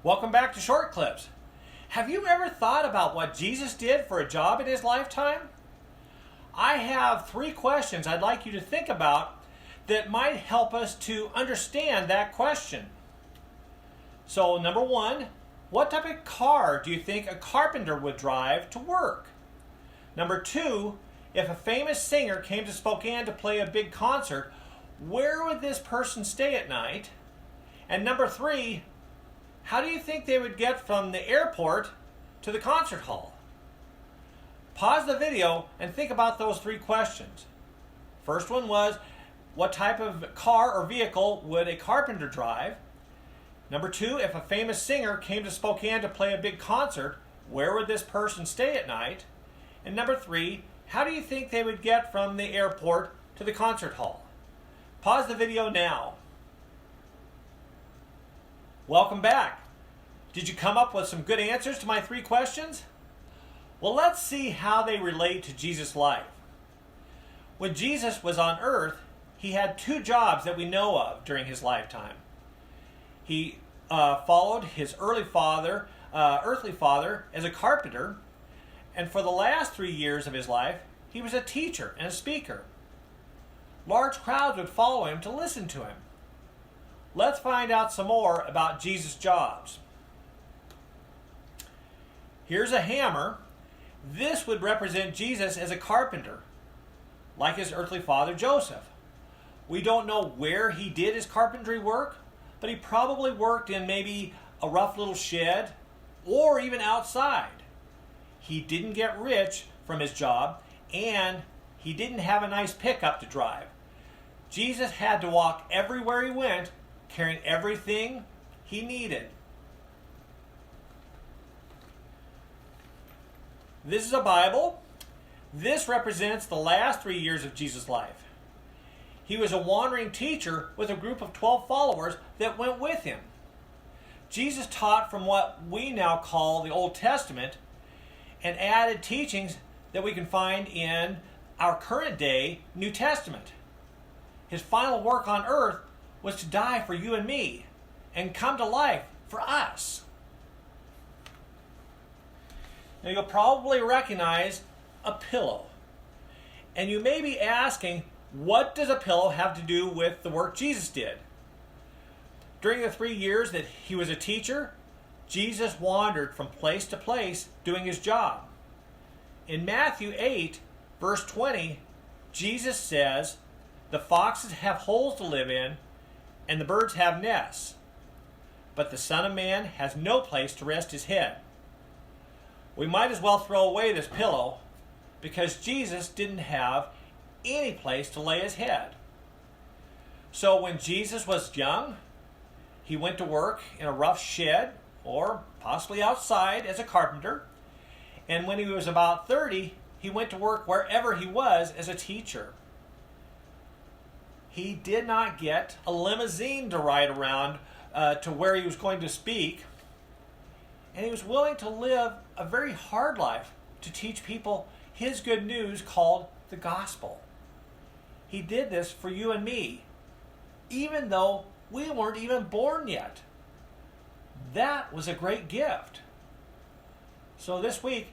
Welcome back to Short Clips. Have you ever thought about what Jesus did for a job in his lifetime? I have 3 questions I'd like you to think about that might help us to understand that question. So, number 1, what type of car do you think a carpenter would drive to work? Number 2, if a famous singer came to Spokane to play a big concert, where would this person stay at night? And number 3, how do you think they would get from the airport to the concert hall? Pause the video and think about those 3 questions. First one was, what type of car or vehicle would a carpenter drive? Number 2, if a famous singer came to Spokane to play a big concert, where would this person stay at night? And number 3, how do you think they would get from the airport to the concert hall? Pause the video now. Welcome back. Did you come up with some good answers to my 3 questions? Well, let's see how they relate to Jesus' life. When Jesus was on earth, he had 2 jobs that we know of during his lifetime. He followed his earthly father as a carpenter, and for the last 3 years of his life, he was a teacher and a speaker. Large crowds would follow him to listen to him. Let's find out some more about Jesus' jobs. Here's a hammer. This would represent Jesus as a carpenter, like his earthly father Joseph. We don't know where he did his carpentry work, but he probably worked in maybe a rough little shed or even outside. He didn't get rich from his job, and he didn't have a nice pickup to drive. Jesus had to walk everywhere he went, carrying everything he needed. This is a Bible. This represents the last 3 years of Jesus' life. He was a wandering teacher with a group of 12 followers that went with him. Jesus taught from what we now call the Old Testament and added teachings that we can find in our current day New Testament. His final work on earth was to die for you and me and come to life for us. Now you'll probably recognize a pillow. And you may be asking, what does a pillow have to do with the work Jesus did? During the 3 years that he was a teacher, Jesus wandered from place to place doing his job. In Matthew 8, verse 20, Jesus says, "The foxes have holes to live in, and the birds have nests, but the Son of Man has no place to rest his head." We might as well throw away this pillow because Jesus didn't have any place to lay his head. So when Jesus was young, he went to work in a rough shed or possibly outside as a carpenter. And when he was about 30, he went to work wherever he was as a teacher. He did not get a limousine to ride around to where he was going to speak. And he was willing to live a very hard life to teach people his good news called the gospel. He did this for you and me, even though we weren't even born yet. That was a great gift. So this week,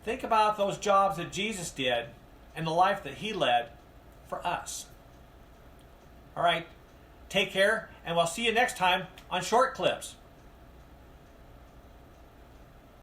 think about those jobs that Jesus did and the life that he led for us. All right, take care, and we'll see you next time on Short Clips.